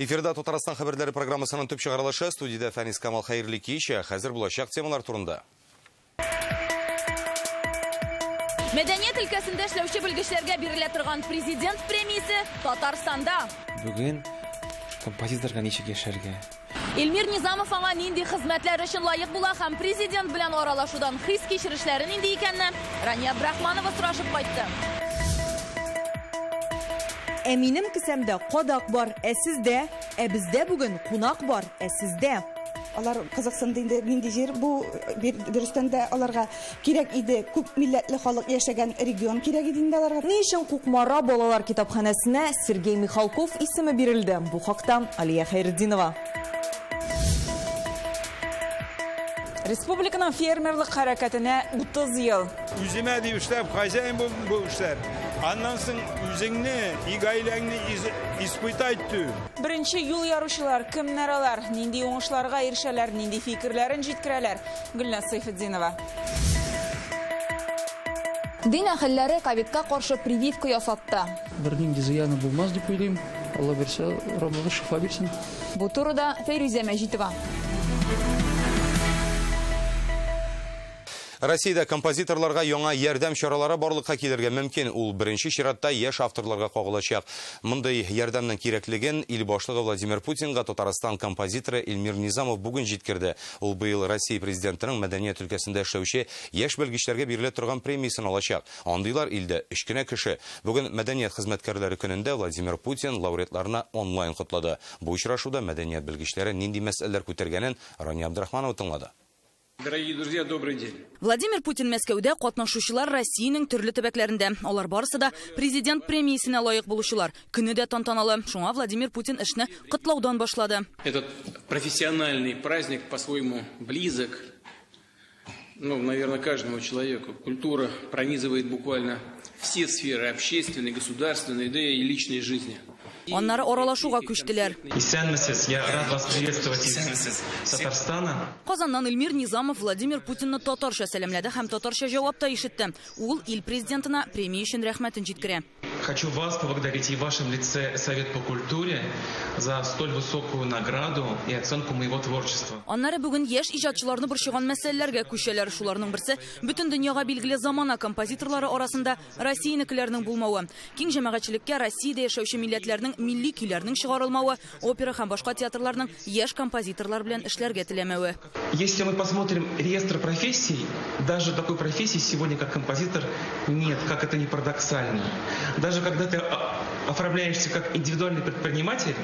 Эфирда Татарстан хәбәрләре программасының төп чыгарылышы студияда Фәнис Камал хәерле кич, хәзер булачак темалар турында. Мәдәният өлкәсендә эшләүче белгечләргә бирелә торган президент премиясе Татарстанда. Бүген композиторга ничек яшәргә? Илмир Низамов аңа нинди хезмәтләр өчен лаек була һәм президент белән аралашудан хис кичерешләре нинди икәнне Рания Абдрахманова сорашып кайтты. Минем кесәмдә кадак бар, сездә, бездә бүген кунак бар, сездә. Алар Казакстанда инде нинди җир бу дөрестән дә аларга кирәк иде, күп милләтле халык яшәгән регион кирәк иде инде аларга. Ни өчен Кукмара балалар китапханәсенә Сергей Михалков исеме бирелде? Бу хакта Алия Хәйретдинова. Республиканың фермерлык хәрәкәтенә 30 ел. Үземә дип эшләп, хозяин бу эшләр. Аннан соң үзеңне, игайләңне испытать итү. Беренче юл яручылар кемнәр алар? Нинди уңышларга ирешәләр, нинди фикерләрен җиткерәләр? Гөлназ Сайфетдинова. Дин әһелләре ковидка каршы прививка ясатты. Бер нинди зыяны булмас дип уйлыйм. Алла берсе, Рамазан шифа бирсен. Бу турыда Фәйрүзә Мәҗитова. Россиядә композиторларга яңа ярдәм чаралары барлыкка килергә мөмкин. Ул беренче чиратта яшь авторларга кагылачак. Мондый ярдәмнең кирәклеген ил башлыгы Владимир Путинга Татарстан композиторы Илмир Низамов бүген җиткерде. Ул быел Россия президентының мәдәният өлкәсендә эшләүче яшь белгечләргә бирелә торган премиясын алачак. Андыйлар илдә 3 кенә кеше. Бүген мәдәният хезмәткәрләре көнендә Владимир Путин лауреатларына онлайн котлады. Бу очрашуда мәдәният белгечләре нинди мәсьәләләр күтәргәнен Рания Абдрахманова тыңлады. Дорогие друзья, добрый день. Владимир Путин Мәскәүдә катнашучылар Россиянең төрле төбәкләрендә. Алар барысы да президент премиясенә лаек булучылар. Көне дә тантаналы. Шуңа Владимир Путин эшне котлаудан башлады. Этот профессиональный праздник по-своему близок, наверное, каждому человеку. Культура пронизывает буквально все сферы общественной, государственной, да и личной жизни. Аннары аралашуга күчтеләр. Исәнмесез, я рад вас приветствовать из Татарстана. Казаннан Илмир Низамов Владимир Путинны татарча сәламләде һәм татарча җавап та ишетте. Ул ил президентына премия өчен рәхмәтен җиткерә. Хочу вас поблагодарить и в вашем лице Совет по культуре за столь высокую награду и оценку моего творчества. Аннары бүген яшь иҗатчыларны борчыган мәсьәләләргә күчәләр. Шуларның берсе бөтен дөньяга билгеле замана композиторлары арасында Россиянекеләрнең булмавы. Киң җәмәгатьчелеккә Россиядә яшәүче милләтләрнең милли көйләрнең чыгарылмавы, опера һәм башка театрларның яшь композиторлар белән эшләргә теләмәве. Если мы посмотрим реестр профессий, даже такой профессии сегодня как композитор нет, как это ни парадоксально. Даже когда ты оформляешься как индивидуальный предприниматель,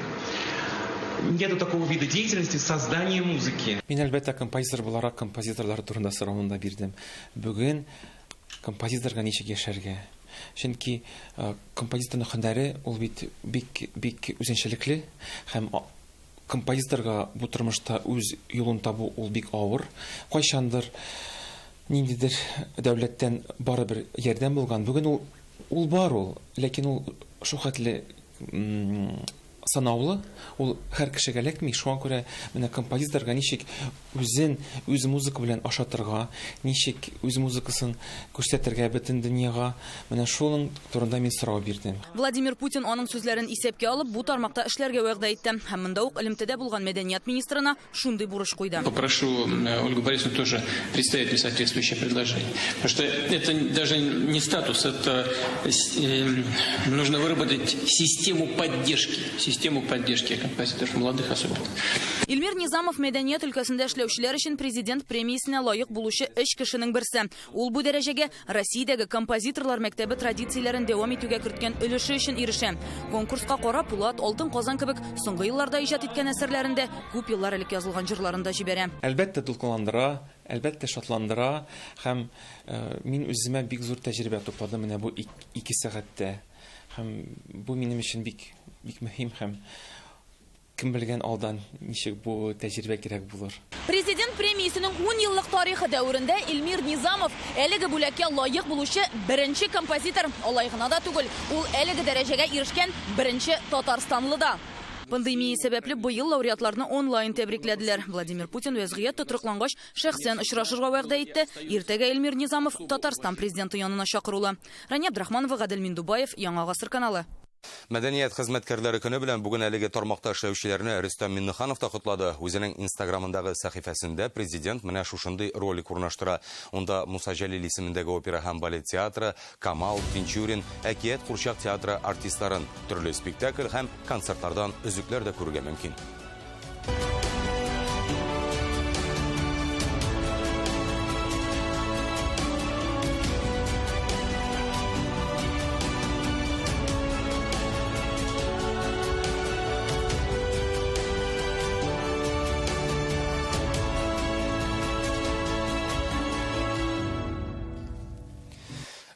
нету такого вида деятельности создания музыки. Мин әлбәттә композитор буларак композиторлар турында соравында бирдем. Бүген композиторга ничек яшәргә? Чөнки композиторның һөнәре ул бик үзенчәлекле һәм композиторга бу тормышта үз юлын табу ул бик авыр. Кайчандыр ниндидер дәүләттән барыбер ярдәм булган. Бүген ул бар ул, ләкин ул шухатлы санаулы, ул һәр кешегә ләкми. Шуңа күрә менә композиторга ничек үз музыка белән ашатырга, ничек үз музыкасын күрсәтергә бөтен дөньяга, менә шуның турында мин сорау бирдем. Владимир Путин аның сүзләрен исәпкә алып, бу тармакта эшләргә вәгъдә итте. Һәм монда ук элемтәдә булган мәдәният министрына шундый бурыч куйды. Попрошу Ольгу Борисовну тоже представить мне соответствующее предложение. Потому что это даже не статус, это нужно выработать систему поддержки композиторов, молодых особенно. Илмир Низамов мәдәният өлкәсендә эшләүчеләр өчен президент премиясенә лаек булучы 3 кешенең берсе. Ул бу дәрәҗәгә Россиядәге композиторлар мәктәбе традицияләрен дәвам итүгә керткән өлеше өчен ирешә. Конкурска Кара Пулат, Алтын Казан кебек соңгы елларда иҗат иткән әсәрләрендә күп еллар элек язылган җырларында җибәрә. Әлбәттә дулкынландыра, әлбәттә шатландыра һәм мин үземә бик зур тәҗрибә тупладым менә бу 2 сәгатьтә. Һәм бу минем өчен бик мөһим һәм кем белгән алдан ничек бу тәҗрибә кирәк булыр. Президент премиясенең 10 еллык тарихы дәверендә Илмир Низамов әлеге бүләккә лаек булучы беренче композитор, алай гына да түгел, ул әлеге дәрәҗәгә ирешкән беренче татарстанлы да. Пандемия сәбәпле быел лауреатларны онлайн тәбрикләделәр. Владимир Путин вәзгыять тотрыклангач шәхсән очрашырга вәгъдә итте. Иртәгә Илмир Низамов Татарстан президенты янына чакырыла. Рания Абдрахманова, Гадел Миндубаев, Яңа Гасыр каналы. Мәдәният хезмәткәрләре көне белән бүген әлеге тармакта эшләүчеләрне Рөстәм Миннеханов та котлады. Үзенең Инстаграмындагы сәхифәсендә президент менә шушындый ролик урнаштыра. Унда Муса Җәлил исемендәге опера һәм балет театры, Камал, Тинчурин, Әкият Курчак театры артистларын, төрле спектакль һәм концертлардан өзекләр дә күрергә мөмкин.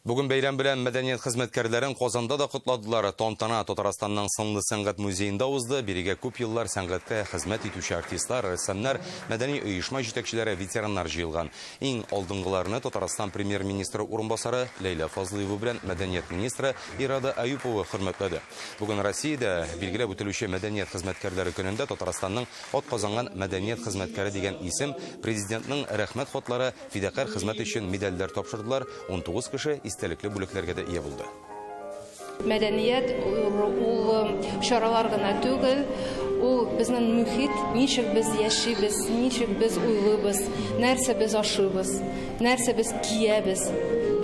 Бүген бәйрәм белән мәдәният хезмәткәрләрен Казанда да котладылар. Тантана Татарстанның сынлы сәнгать музеенда узды. Бирегә күп еллар сәнгатькә хезмәт итүче артистлар, рәссамнар, мәдәни оешма җитәкчеләре, ветераннар җыелган. Иң алдынгыларны Татарстан премьер-министры урынбасары Ләйлә Фазлыева белән мәдәният министры Ирада Аюпова хөрмәтләде. Бүген Россиядә билгеләп үтелүче мәдәният хезмәткәрләре көнендә Татарстанның атказанган мәдәният хезмәткәре дигән исем, президентның рәхмәт хатлары, фидакарь хезмәт өчен медальләр тапшырдылар. 19 кеше истәлекле бүлекләргә дә ия булды. Мәдәният ул чаралар гына түгел, ул безнең мөхит, ничек без яшибез, ничек без уйлыйбыз, нәрсә без ашыйбыз, нәрсә без киябез.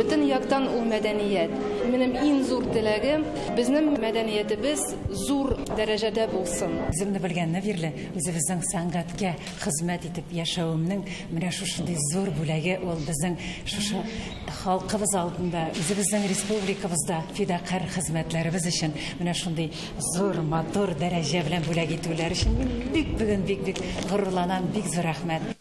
Бөтен яктан ул мәдәният. Минем иң зур теләгем безнең мәдәниятебез зур дәрәҗәдә булсын. Үземне белгәнне бирле, үзебезнең сәнгатькә хезмәт итеп яшәвемнең менә шушындый зур бүләге ул безнең шушы халкыбыз алдында, үзебезнең республикабызда фидакарь хезмәтләребез өчен менә шундый зур, матур дәрәҗә белән бүләк итүләр өчен мин бик горурланам, бик зур рәхмәт.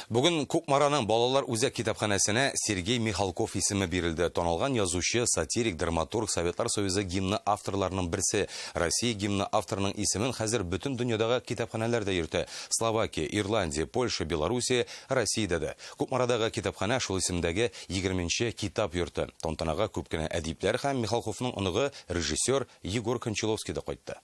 Бүген Кукмараның балалар үзәк китапханәсенә Сергей Михалков исеме бирелде. Танылган язучы, сатирик, драматург, Советлар Союзы гимны авторларының берсе. Россия гимны авторының исемен хәзер бөтен дөньядагы китапханәләрдә йөртә. Словакия, Ирландия, Польша, Белоруссия, Россиядә дә. Кукмарадагы китапханә шул исемдәге 20нче китап йорты. Тантанага күп кенә әдипләр һәм Михалковның оныгы режиссер Егор Кончаловский да кайтты.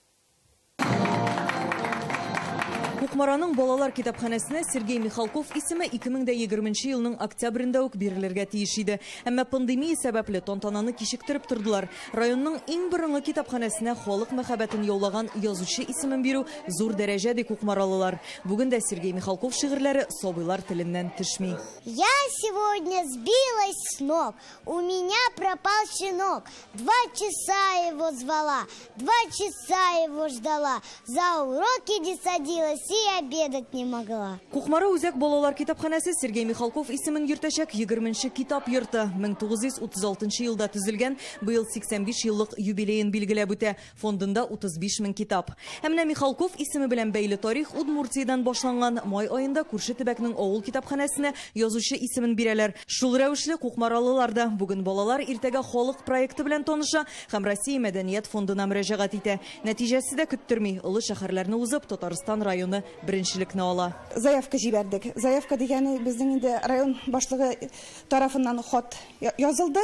Кукмараның балалар китапханәсенә Сергей Михалков исеме 2020 елның октябрендә үк бирелергә тиеш иде. Әмма пандемия сәбәпле тантананы кичектереп тордылар. Районның иң борынгы китапханәсенә халык мәхәббәтен яулаган язучы исемен бирү зур дәрәҗәдә кукмаралылар. Бүген дә Сергей Михалков шигырьләре сабыйлар теленнән төшми. Я сегодня сбилась с ног, у меня пропал щенок. 2 часа его звала, 2 часа его ждала, за уроки не садилась и обедать не могла. Кукмара үзәк балалар китапханәсе Сергей Михалков исемен йөртәчәк 20нче китап йорты. 1936 елда төзелгән, быел 85 еллык юбилеен билгеләп үтә. Фондында 35 мең китап. Әмма Михалков исеме белән бәйле тарих Удмуртиядан башланган. Май аенда күрше төбәкнең авыл китапханәсенә язучы исемен бирәләр. Шул рәвешле Кукмаралылар да бүген балалар иртәгә халык проекты белән таныша һәм Россия мәдәният фондына мөрәҗәгать итә. Нәтиҗәсе дә көттерми, олы шәһәрләрне узып Татарстан районы беренчелекне ала. Заявка җибәрдек. Заявка дигәне безнең инде район башлыгы тарафыннан хат язылды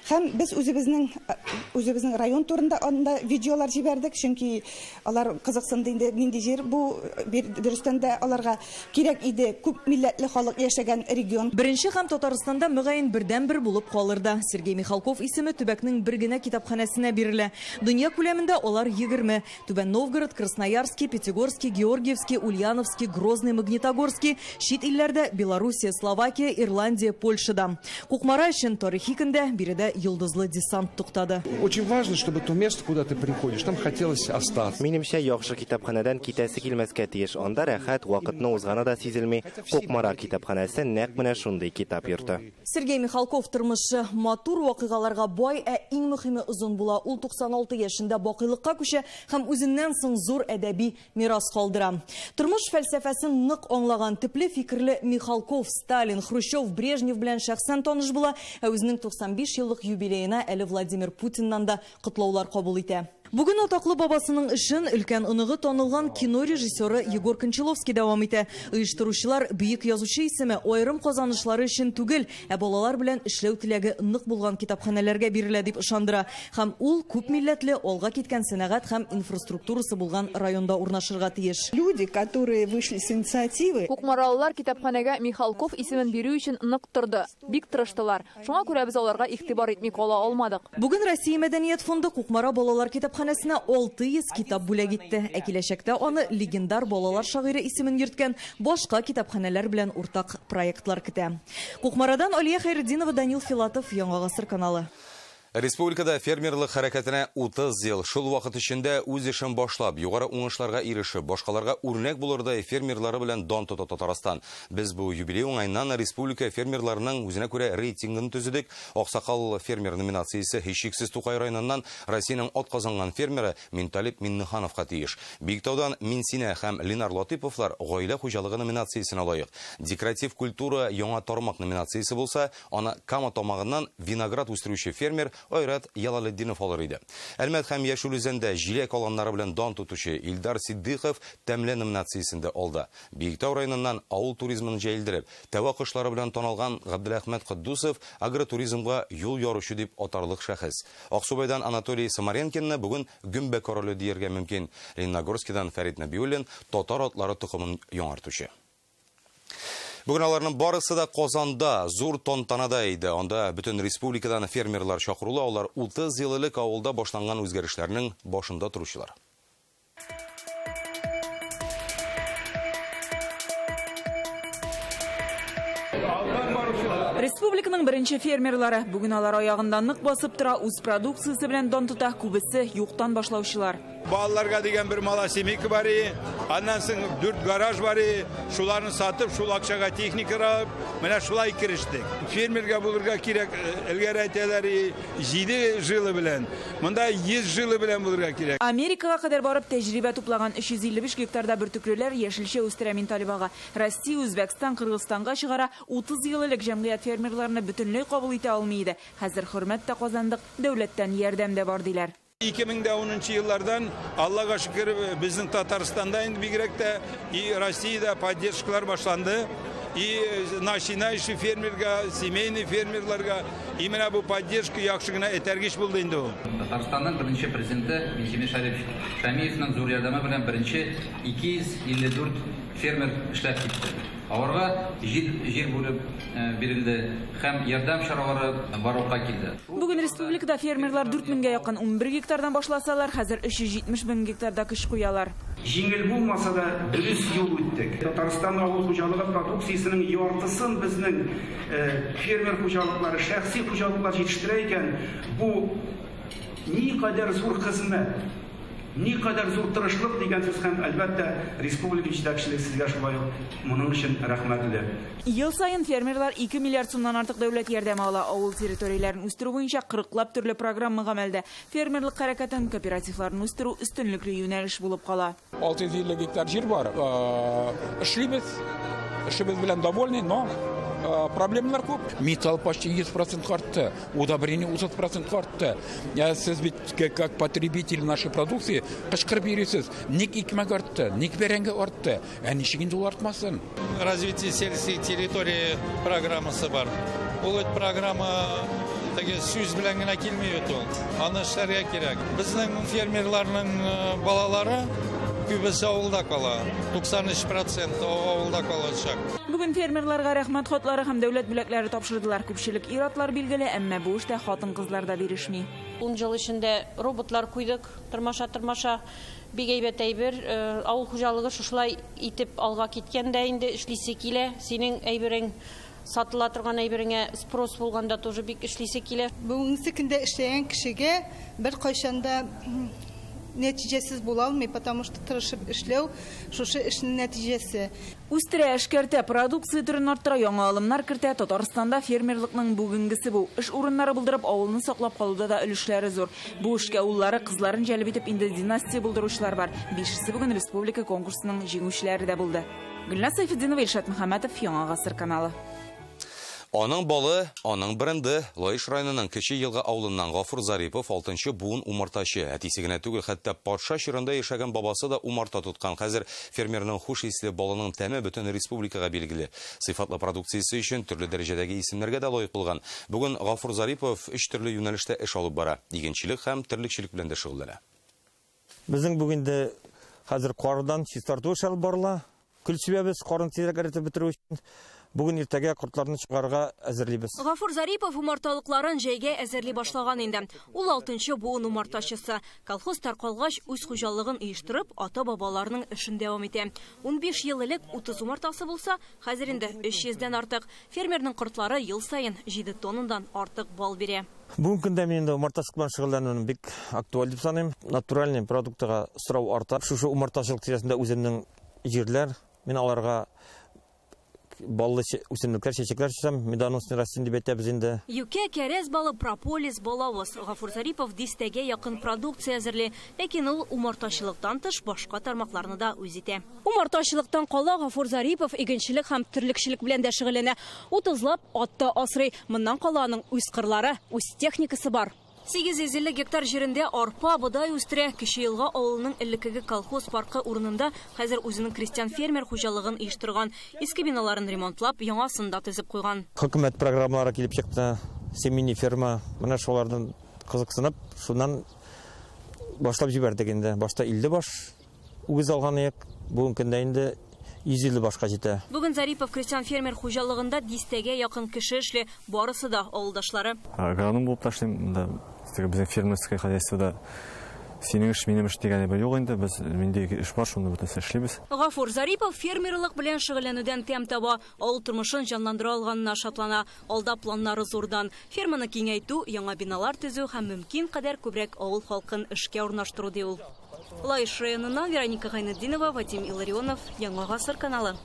һәм без үзебезнең район турында анда видеолар җибәрдек, чөнки алар кызыксынды инде нинди җир бу, дөрестән дә аларга кирәк иде, күп милләтле халык яшәгән регион. Беренче һәм Татарстанда мөгаен бердән-бер булып калырда. Сергей Михалков исеме төбәкнең бер генә китапханәсенә бирелә. Дөнья күләмендә алар 20. Түбән Новгород, Красноярский, Пятигорский, Георгиевский, Ульяновский, Грозный, Магнитогорский, чит илләрдә Белоруссия, Словакия, Ирландия, Польшада. Кукмара өчен тарихи көндә биредә йолдызлы десант туктады. Очень важно, чтобы то место, куда ты приходишь, там хотелось остаться. Минемчә, яхшы китапханәдән китәсе килмәскә тиеш. Анда рәхәт, вакытны узганы да сизелми. Кукмара китапханәсе нәкъ менә шундый китап йорты. Сергей Михалков тормышы матур вакыйгаларга бай, иң мөһиме озын була. Ул 96 яшендә бакыйлыкка күчә һәм үзеннән соң зур әдәби мирас калдыра. Тормыш фәлсәфәсен нык аңлаган төпле фикерле Михалков, Сталин, Хрущев, Брежнев белән шәхсән таныш була, үзенең 95 еллык юбилеена әле Владимир Путиннан да котлаулар кабул итә. Бүген атаклы бабасының эшен өлкән оныгы танылган кино режиссеры Егор Кончаловский дәвам итә. Оештыручылар бөек язучы исеме аерым казанышлары өчен түгел, балалар белән эшләү теләге нык булган китапханәләргә бирелә дип ышандыра. Һәм ул күп милләтле, алга киткән сәнәгать һәм инфраструктурасы булган районда урнашырга тиеш. Люди, которые вышли с инициативы. Кукмаралылар китапханәгә Михалков исемен бирү өчен нык торды. Бик тырыштылар. Шуңа күрә без аларга игътибар итми кала алмадык. Бүген Россия мәдәният фонды Кукмара балалар китапханәсе китапханәсенә 600 китап бүләк итте. Ә киләчәктә аны легендар балалар шагыйре исемен йөрткән башка китапханәләр белән уртак проектлар көтә. Кукмарадан Алия Хайретдинова, Данил Филатов, Яңа Гасыр каналы. Республикада фермерлык хәрәкәтенә 30 ел, шул вакыт эчендә үз эшен башлап, югары уңышларга ирешеп, башкаларга үрнәк булырдай фермерлары белән дан тота Татарстан. Без бу юбилей уңайыннан республика фермерларының үзенә күрә рейтингын төзедек. Аксакал фермер номинациясе һичшиксез Тукай районыннан Россиянең атказанган фермеры Минталип Миннихановка тиеш. Биектаудан Минсинә һәм Ленар Латыповлар гаилә хуҗалыгы номинациясенә лаек. Декоратив культура яңа тармак номинациясе булса, аны Кама тамагыннан виноград үстерүче фермер Ойрат Ялалетдинов алыр иде. Әлмәт һәм Яшел үзәндә җиләк аланнары белән дан тотучы Илдар Сиддыйков тәмле номинациясендә алды. Биектау районыннан авыл туризмын җәелдереп, тәва кошлары белән таналган Габделәхмәт Кыддусов агротуризмга юл яручы дип атарлык шәхес. Аксубайдан Анатолий Самаренкинны бүген Гөмбә королы дияргә мөмкин. Лениногорскидан Фәрит Нәбиуллин татар атлары тукымын яңартучы. Бүген аларның барысы да Казанда зур тантанада иде. Анда бөтен республикадан фермерлар чакырыла, алар 30 ел элек авылда башланган үзгәрешләрнең башында торучылар. Республиканың беренче фермерлары бүген алар аягында нык басып тора, үз продукциясе белән дан тота, күбесе юктан башлаучылар. Балаларга дигән бер малосемейка бар, аннан соң 4 гараж бар, шуларны сатып, шул акчага техника алып, менә шулай кирештек. Фермерга булырга кирәк, элгәре әйтәләр, 7 җылы белән. Монда 100 җылы белән булырга кирәк. Америкага кадәр барып тәҗрибә туплаган 355 гектарда бөртөклеләр яшелчә үстерә Минталибага. Россия, Үзбәкстан, Кыргызстанга чыгара 30 ел элек җәмгыять фермерларны бөтенләй кабул итә алмый иде. Хәзер хөрмәт тә казандык, дәүләттән ярдәм дә бар диләр. 2010 еллардан Аллага шөкер безнең Татарстанда инде бигрәк тә и Россиядә поддержкалар башланды. И начинающий фермерга, семейный фермерларга именно бу поддержка яхшы гына этәргеч булды инде ул. Татарстанның беренче президенты Минтимер Шәмиевның зур ярдәме белән беренче 254 фермер эшләп китте. Аларга җир бүлеп бирелде һәм ярдәм чаралары барлыкка килде. Бүген республикада фермерлар 4000-гә якын 11 гектардан башласалар, хәзер 370 мең гектарда кыш куялар. Җиңел булмаса да дөрес юл үттек. Татарстан авыл хуҗалыгы продукциясенең яртысын безнең фермер хуҗалыклары, шәхси хуҗалыклар җитештерә икән, бу никадәр зур хезмәт, никадәр зур тырышлык дигән сүз һәм әлбәттә республика җитәкчелеге сезгә шулай ук моның өчен рәхмәтле. Ел сайын фермерлар 2 миллиард сумнан артык дәүләт ярдәме ала. Авыл территорияләрен үстерү буенча 40лап төрле программа гамәлдә. Фермерлык хәрәкәтен, кооперативларны үстерү өстенлекле юнәлеш булып кала. 650 гектар җир бар. Эшлибез белән довольны, но проблемалар күп. Металл почти 100% артты, удобрение 30% артты. Сез бит как потребитель нашей продукции кычкырып йөрисез. Ник икмәк артты, ник бәрәңге артты. Ничек инде ул артмасын? Развитие сельской территории программасы бар. Ул программа сүз белән генә килмәй бит ул. Аны эшләргә кирәк. Безнең фермерларның балалары күбесе авылда кала. 93% авылда калачак. Бүген фермерларга рәхмәт хатлары һәм дәүләт бүләкләре тапшырдылар. Күпчелек ир-атлар билгеле, әмма бу эштә хатын-кызлар да бирешми. 10 ел эчендә роботлар куйдык, тырмаша бик әйбәт әйбер. Авыл хуҗалыгы шулай итеп алга киткәндә инде эшлисе килә. Синең әйберең сатыла торган әйбереңә спрос булганда тоже бик эшлисе килә. Бүгенге көндә эшләгән кешегә бер кайчанда нәтиҗәсез була алмый, потому что тырышып эшләү шушы эшнең нәтиҗәсе. Үстерә, эшкәртә, продукция түрен арттыра, яңа алымнар кертә. Татарстанда фермерлыкның бүгенгесе бу. Эш урыннары булдырып, авылны саклап калуда да өлешләре зур. Бу эшкә уллары, кызларын җәлеп итеп инде династия булдыручылар бар. 5-се бүген республика конкурсының җиңүчеләре дә булды. Гөлназ Сайфетдинова, Илшат Мөхәммәтов, Яңа Гасыр каналы. Аның балы, аның бренды, Лаиш районының Кече Елга авылыннан Гафур Зарипов 6-нчы буын умартачы. Әтисе генә түгел, хәтта патша чорында яшәгән бабасы да умарта туткан. Хәзер фермерның хуш исле балының тәме бөтен республикага билгеле. Сыйфатлы продукциясе өчен төрле дәрәҗәдәге исемнәргә дә лаек булган. Бүген Гафур Зарипов 3 төрле юнәлештә эш алып бара. Игенчелек һәм терлекчелек белән дә шөгыльләнә. Безнең бүгенде хәзер кардан чистарту эш алып барыла. Күлчебез карын тизрәк бетерү өчен Бүген иртәгә кортларны чыгарга әзерлибез. Гафур Зарипов умарталыкларын җәйгә әзерли башлаган инде. Ул 6-нчы буын умартачысы. Колхоз таркалгач үз хуҗалыгын оештырып, ата-бабаларның эшен дәвам итә. 15 ел элек 30 умартасы булса, хәзер инде 300-дән артык. Фермерның кортлары ел сайын 7 тоннадан артык бал бирә. Бүгенге көндә мин инде умартачылык белән шөгыльләнүне бик актуаль дип саныйм. Натуральный продуктыга сорау арта. Шушы умартачылык тирәсендә үземнең җирләр, мин аларга баллы үсемлекләр, чәчәкләр чәчәм, медоносный растение дип әйтәбез инде. Юкә, кәрәз балы, прополис, балавыз. Гафур Зарипов 10-гә якын продукция әзерли, ләкин ул умартачылыктан тыш башка тармакларны да үз итә. Умартачылыктан кала Гафур Зарипов игенчелек һәм терлекчелек белән дә шөгыльләнә. Утызлап атты асрый. Моннан кала аның үз кырлары, үз техникасы бар. 850 гектар җирендә арпа, бодай үстерә. Кече елга авылының элеккеге колхоз паркы урынында хәзер үзенең крестьян фермер хуҗалыгын оештырган. Иске биналарын ремонтлап, яңасын да төзеп куйган. Хөкүмәт программалары килеп чыкты. Семейный ферма, менә шулардан кызыксынып, шуннан башлап җибәрдек инде. Башта 50 баш үгез алган идек. Бүгенге көндә инде 150 башка җитә. Бүген Зарипов крестьян фермер хуҗалыгында 10-гә якын кеше эшле, барысы да авылдашлары. Агроном булып ташлыйм, да безнең фермерское хозяйствода синең эш, минем эш дигән бер юк инде. Без миндә эш бар, шуны бүтән эшлибез. Гафур Зарипов фермерлык белән шөгыльләнүдән тәм таба, авыл тормышын җанландыра алганына шатлана. Алда планнары зурдан. Ферманы киңәйтү, яңа биналар төзү һәм мөмкин кадәр күбрәк авыл халкын эшкә урнаштыру ди ул. Лаиш районыннан Вероника Гайнетдинова, Вадим Илларионов, Яңа Гасыр каналы.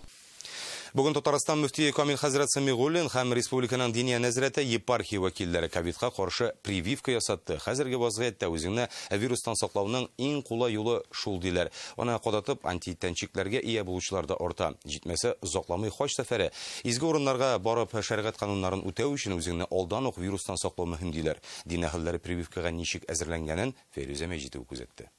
Бүген Татарстан мөфтие Камил хәзрәт Самигуллин һәм республиканың дини нәзарәте епархия вәкилләре ковидка каршы прививка ясатты. Хәзерге вазгыятьтә үзеңне вирустан саклауның иң кулай юлы шул диләр. Аны кадатып антитәнчекләргә ия булучылар да арта. Җитмәсә, озакламый хаҗ сәфәре. Изге урыннарга барып шәригать кануннарын үтәү өчен үзеңне алдан ук вирустан саклау мөһим диләр. Дин әһелләре прививкага ничек әзерләнгәнен Фәрүзә Мәҗитова күзәтте.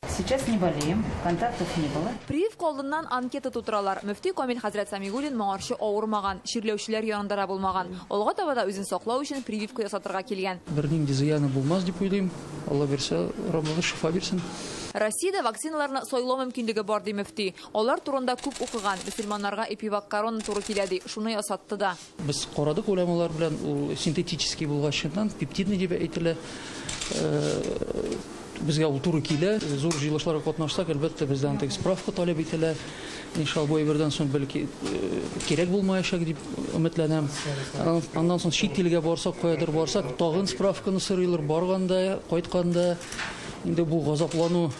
Сейчас не болеем, контактов не было. Прививка алдыннан анкета тутыралар. Мөфти Камил хәзрәт Самигуллин моңарчы авырмаган, ширләүчеләр янында булмаган. Алга таба да үзен саклау өчен прививка ясатырга килгән. Бернинди зыяны булмас дип уйлыйм. Алла берсә, Рамазан шифа бирсен. Россиядә вакциналарны сайлау мөмкинлеге бар ди мөфти. Алар турында күп укыган, мөселманнарга эпивак-корона туры килә ди. Шуны ясатты да. Без карадык уламалар белән ул синтетический булгачыннан пептидный дип әйтелә. Безгә ул туры килә. Зур җыелышларга катнашсак, әлбәттә бездән тек справка таләп ителә. Иншалла бу әйбердән соң бәлки кирәк булмаячак дип өметләнәм. Аннан соң чит илгә барсак, каядыр барсак, тагын справканы сорыйлар. Барганда, кайтканда инде бу газаплану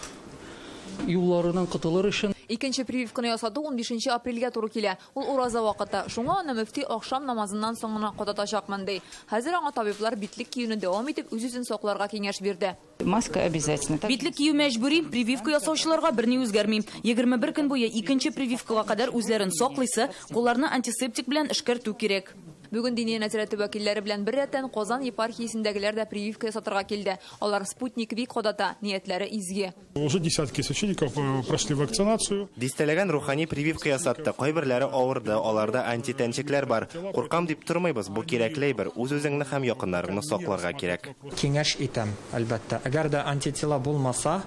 юлларынан кытылыр өчен. Икенче прививканы ясату 15 апрельгә туры килә. Ул ураза вакыты. Шуңа аны мөфти акшам намазыннан соңына кадатачакмын ди. Хәзер аңа табиблар битлек киюне дәвам итеп үз-үзен сакларга киңәш бирде. Маска обязательно. Битлек кию мәҗбүри, прививка ясаучыларга берни үзгәрми. 21 көн буе икенче прививкага кадәр үзләрен саклыйсы, кулларны антисептик белән эшкәртү кирәк. Бүген дини нәзарәте вәкилләре белән бер рәттән Казан епархиясендәгеләр дә прививка ясатырга килде. Алар Спутник Ви кодата, ниятләре изге. Уже десятки священников прошли вакцинацию. Дистәләгән рухани прививка ясатты. Кайберләре авырды, аларда антитәнчекләр бар. Куркам дип тормыйбыз, бу кирәкле бер. Үз-үзеңне һәм якыннарыңны сакларга кирәк. Киңәш итәм, әлбәттә. Әгәр дә антитела булмаса,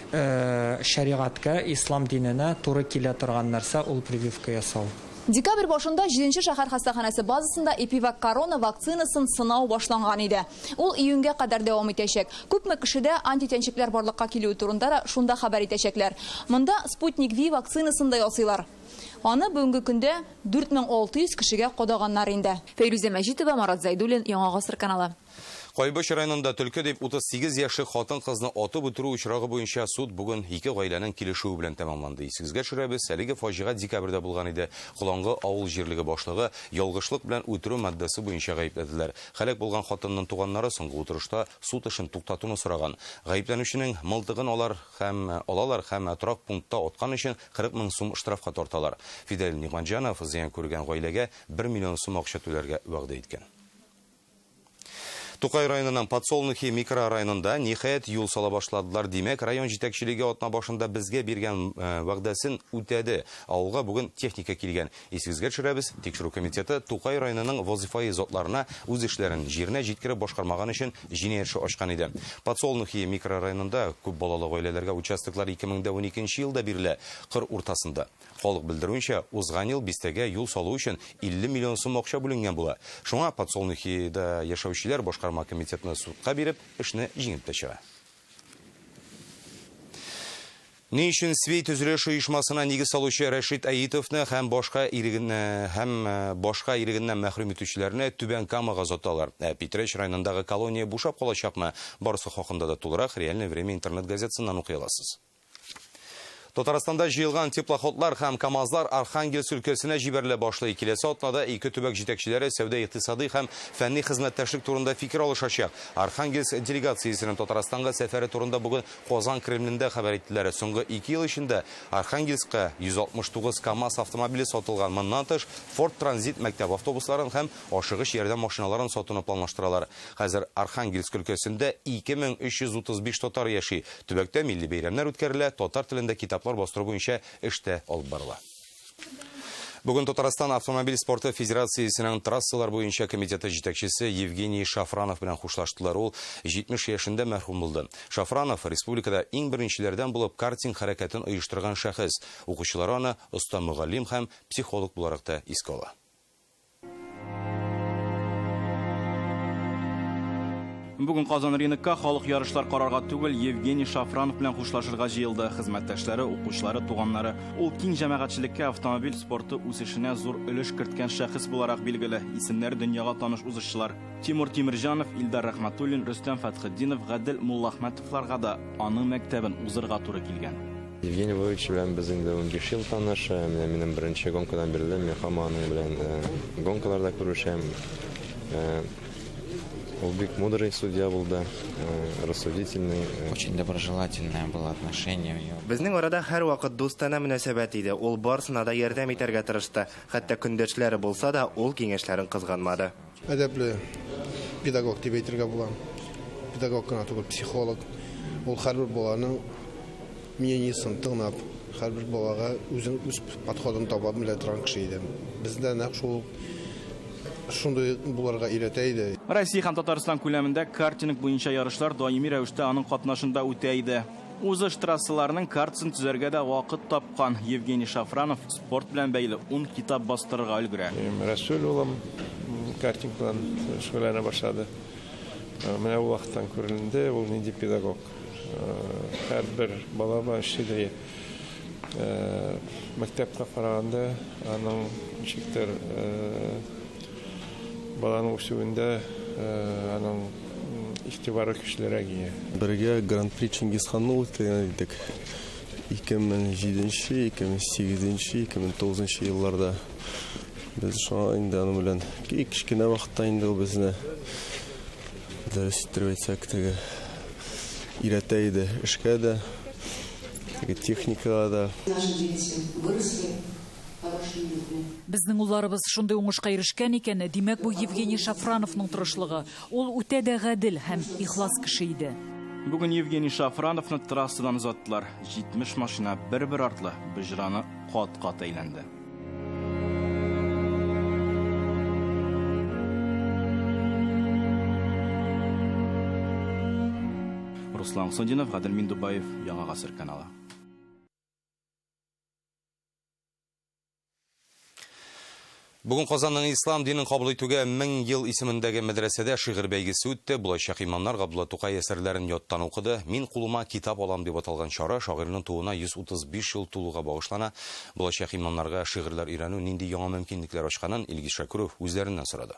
шәригатькә, ислам диненә туры килә торган нәрсә ул прививка ясау. Декабрь башында 7-нче шәһәр хастаханәсе базасында эпивак-корона вакцинасын сынау башланган иде. Ул июньгә кадәр дәвам итәчәк. Күпме кешедә антитәнчекләр барлыкка килүе турында да шунда хәбәр итәчәкләр. Монда Спутник Ви вакцинасын да ясыйлар. Аны бүгенге көндә 4600 кешегә кадаганнар инде. Фәрүзә Мәҗитова, Марат Зайдуллин, Яңа Гасыр каналы. Кайбыш районында төлке дип 38 яшьлек хатын-кызны атып үтерү очрагы буенча суд бүген ике гаиләнең килешүе белән тәмамланды. Исегезгә төшерәбез, әлеге фаҗига декабрьдә булган иде. Кулангы авыл җирлеге башлыгы ялгышлык белән үтерү маддәсе буенча гаепләделәр. Хәлак булган хатынның туганнары соңгы утырышта суд эшен туктатуны сораган. Гаепләнүченең мылтыгын алалар һәм торак пунктта аткан өчен 40 000 сум штрафка тарталар. Фидель Ниманҗанов зыян күргән гаиләгә 1 миллион сум акча түләргә вәгъдә иткән. Тукай районының Подсолнухи микрорайонында нихаят юл сала башладылар. Демек, район җитәкчелеге атна башында безгә биргән вәгъдәсен үтәде. Авылга бүген техника килгән. Исегезгә төшерәбез, тикшерү комитеты Тукай районының вазифаи затларына үз эшләрен җиренә җиткереп башкармаган өчен җинаять эше ачкан иде. Подсолнухи микрорайонында күп балалы гаиләләргә участоклар 2012 елда бирелә. Кыр уртасында. Халык белдерүенчә, узган ел бистәгә юл салу өчен 50 миллион сум акча бүленгән була. Шуңа Подсолнухида яшәүчеләр башкарма комитетына судка биреп, эшне җиңеп төшә. Ни өчен Свей төзелеш оешмасына нигез салучы Рәшит Әйтовны һәм башка ирегеннән мәхрүм итүчеләрне Түбән Камага озаталар. Питрәч районындагы колония бушап калачакмы? Барысы хакында да тулырак Реальное время интернет-газетасыннан укый аласыз. Татарстанда җыелган теплоходлар һәм КАМАЗлар Архангельск өлкәсенә җибәрелә башлый. Киләсе атнада ике төбәк җитәкчеләре сәүдә-икътисади һәм фәнни хезмәттәшлек турында фикер алышачак. Архангельск делегациясенең Татарстанга сәфәре турында бүген Казан Кремлендә хәбәр иттеләр. Соңгы 2 ел эчендә Архангельскка 169 КАМАЗ автомобиле сатылган. Моннан тыш Ford Transit мәктәп автобусларын һәм ашыгыч ярдәм машиналарын сатуны планлаштыралар. Хәзер Архангельск өлкәсендә 2335 татар яши. Төбәктә милли бәйрәмнәр үткәрелә, татар телендә китаплар бастыру буенча эштә алып барыла. Бүген Татарстан автомобиль спорты федерациясенең трассалар буенча комитеты җитәкчесе Евгений Шафранов белән хушлаштылар. Ул 70 яшендә мәрхүм булды. Шафранов республикада иң беренчеләрдән булып картинг хәрәкәтен оештырган шәхес. Укучылар аны оста мөгаллим һәм психолог буларак та искә ала. Бүген Казан рынокка халык ярышлар карарга түгел Евгений Шафранов белән хушлашырга җыелды. Хезмәттәшләре, укучылары, туганнары. Ул киң җәмәгатьчелеккә автомобиль спорты үсешенә зур өлеш керткән шәхес буларак билгеле. Исемнәр дөньяга таныш узышчылар. Тимур Тимирҗанов, Илдар Рахматуллин, Рөстәм Фәтхетдинов, Гадел Муллахмәтовларга да аның мәктәбен узырга туры килгән. Евгений Львович белән без инде 15 ел таныш. Минем беренче гонкадан бирле мен һаман белән гонкаларда күрешәм. Он бик мудрый судья был, да, рассудительный. Очень доброжелательное было отношение. Безнең арада һәр вакыт дустана мөнәсәбәт иде. Ул барсына да ярдәм итәргә тырышты. Хәтта көндәшләре булса да, ул киңәшләрен кызганмады. Әдәпле педагог дип әйтергә була. Педагог кына түгел, психолог. Ул һәрбер баланың мнениесен тыңлап, һәрбер балага үз подходын таба белә торган кеше иде. Бездә нәкъ шул шундый буларга өйрәтә иде. Россия һәм Татарстан күләмендә картинг буенча ярышлар даими рәвештә аның катнашында үтә иде. Узыш трассаларының картасын төзәргә дә вакыт тапкан Евгений Шафранов спорт белән бәйле 10 китап бастырырга өлгерә. Рәсүл улым картинг белән шөгыльләнә башлады. Менә ул вакыттан күренде, ул нинди педагог. Һәрбер бала белән эшләде. Мәктәпкә караганда аның ничектер баланың үсүендә аның игътибары көчлерәк иде. Бергә Гран-при Чингисханны үткәргән идек. 2007, 2008, 2009 елларда. Без шуңа инде аның белән кичкенә вакытта инде ул безне дәрес иттереп әйтсәк теге өйрәтә иде эшкә дә, техникага да. Наши дети выросли. Безнең улларыбыз шундый уңышка ирешкән икән, димәк бу Евгений Шафрановның тырышлыгы. Ул үтә дә гадел һәм ихлас кеше иде. Бүген Евгений Шафрановны трассадан озаттылар. 70 машина бер-бер артлы бөҗраны кат-кат әйләнде. Руслан Сондинов, Гадел Миндубаев, Яңа Гасыр каналы. Бүген Казанның ислам динен кабул итүгә 1000 ел исемендәге мәдрәсәдә шигырь бәйгесе үтте. Булачак имамнар Габдулла Тукай әсәрләрен яттан укыды. Мин кулыма китап алам дип аталган чара шагыйрьнең тууына 135 ел тулуга багышлана. Булачак имамнарга шигырьләр өйрәнү нинди яңа мөмкинлекләр ачканын Илгиз Шакуров үзләреннән сорады.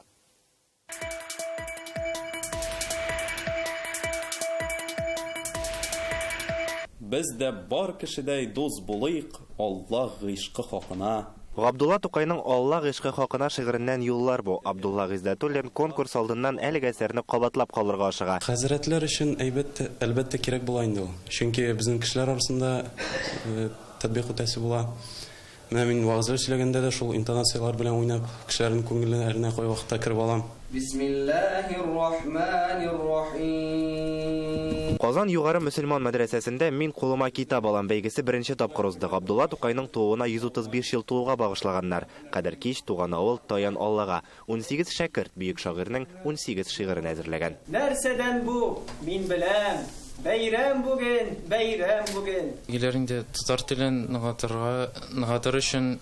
Без дә бар кешедәй дус булыйк, Аллаһ гыйшкы хакына. Габдулла Тукайның Аллаһ гыйшкы хакына шигыреннән юллар бу. Абдулла Гыйздәтуллин конкурс алдыннан әлеге әсәрне кабатлап калырга ашыга. Хәзрәтләр өчен әлбәттә кирәк була инде ул. Чөнки безнең кешеләр арасында татбик үтәсе була. Менә мин вагызлар сөйләгәндә дә шул интонациялар белән уйнап, кешеләрнең күңелләренә кай вакытта киреп алам. Казан югары мөселман мәдрәсәсендә мин кулыма китап алам бәйгесе беренче тапкыр узды. Габдулла Тукайның тууына 135 ел тулуга багышлаганнар. Кадер кич туган авыл Таян Аллага 18 шәкерт бөек шагыйрьнең 18 шигырен әзерләгән. Нәрсәдән бу? Мин беләм. Бәйрәм бүген, бәйрәм бүген. Гиләрендә татар телен ныгытыр өчен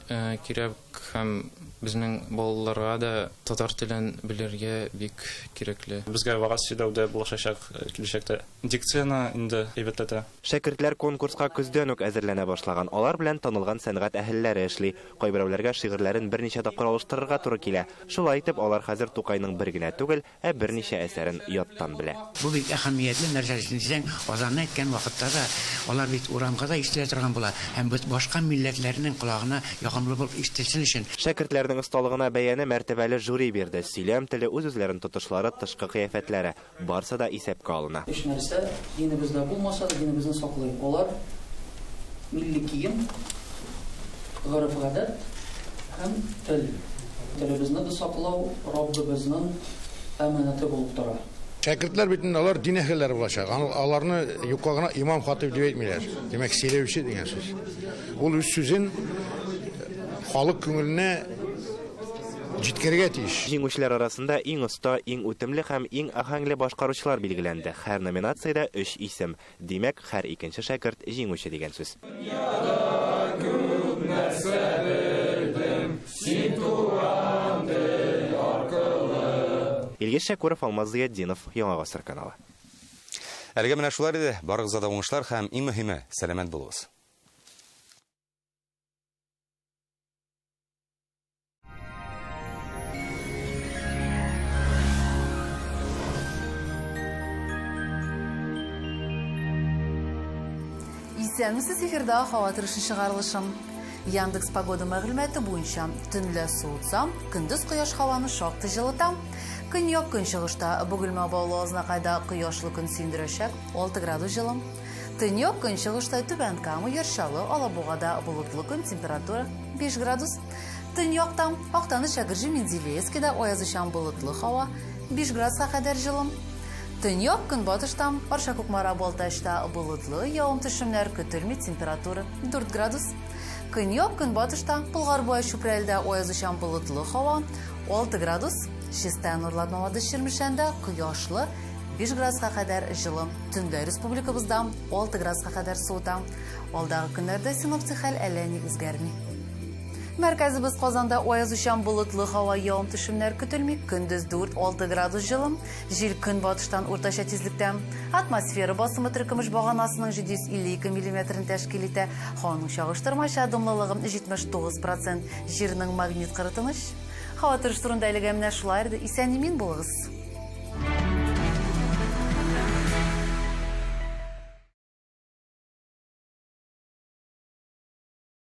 кирәк һәм безнең балаларга да татар телен белергә бик кирәкле. Безгә вагыз сөйләүдә булышачак киләчәктә дикцияны инде әйбәтләтә. Шәкертләр конкурска көздән үк әзерләнә башлаган. Алар белән танылган сәнгать әһелләре эшли. Кайберәүләргә шигырьләрен берничә тапкыр алыштырырга туры килә. Шулай итеп, алар хәзер Тукайның бер генә түгел, ә берничә әсәрен яттан белә. Бу бик әһәмиятле нәрсә дисәң, Казанны әйткән вакытта да алар бит урамга да ишетелә торган була. Һәм башка милләтләрнең колагына ягымлы булып ишетелсен өчен. Шәкертләрнең осталыгына бәяне мәртәбәле жюри бирде. Сөйләм теле, үз-үзләрен тотышлары, тышкы кыяфәтләре барсы да исәпкә алына. Эш нәрсә динебездә булмаса да динебезне саклый. Алар милли кием, гореф-гадәт һәм тел. Телебезне дә саклау Раббыбызның әманаты булып тора. Шәкертләр битен алар дин әһелләре булачак. Аларны юкка гына имам хатип дип әйтмиләр. Димәк, сөйләүче дигән сүз. Ул үз сүзен халык күңеленә җиткәргә тиеш. Җиңүчеләр арасында иң оста, иң үтемле һәм иң аһәңле башкаручылар билгеләнде. Һәр номинациядә 3 исем. Димәк, һәр икенче шәкерт җиңүче дигән сүз. Илгиз Шәкүров, Алмаз Зыятдинов, Яңа Гасыр каналы. Әлегә менә шулар иде. Барыгызга да уңышлар һәм иң мөһиме, сәламәт булыгыз. Исәнмесез, эфирда һава торышы чыгарылышым. Яндекс погода мәгълүматы буенча төнлә суытса, көндез кояш һаваны шактый җылыта. Көньяк көнчыгышта Бөгелмә Балуазына кайда кояшлы көн сөндерәчәк 6 градус җылым. Төньяк көнчыгышта Түбән Кама, Яршалы, Алабугада болытлы көн, температура 5 градус. Төньяктан Актаныш, Шәгырҗи, Мензелеевскида аязучан болытлы һава 5 градуска кадәр җылым. Төньяк көнбатыштан Арча, Кукмара, Балтачта болытлы, явым-төшемнәр көтелми, температура 4 градус. Көньяк көнбатыштан Болгар-Буа, Чүпрәлдә аязучан болытлы һава 6 градус. Чистая Нурлатмавада, Чирмешәндә кояшлы 5 градуска кадәр җылы. Төндә республикабызда 6 градуска кадәр суыта. Алдагы көннәрдә синоптик хәл әллә ни үзгәрми. Мәркәзебез Казанда аязучан болытлы һава, явым-төшемнәр көтелми, көндез 4-6 градус җылым. Җил көнбатыштан уртача тизлектә. Атмосфера басымы төркемеш баганасының 752 мм тәшкил итә. Һаваның чагыштырмача дымлылыгы 79%. Җирнең магнит кырытыныш. Һава торышы турында әлегә менә шулай иде. Исән-имин булыгыз.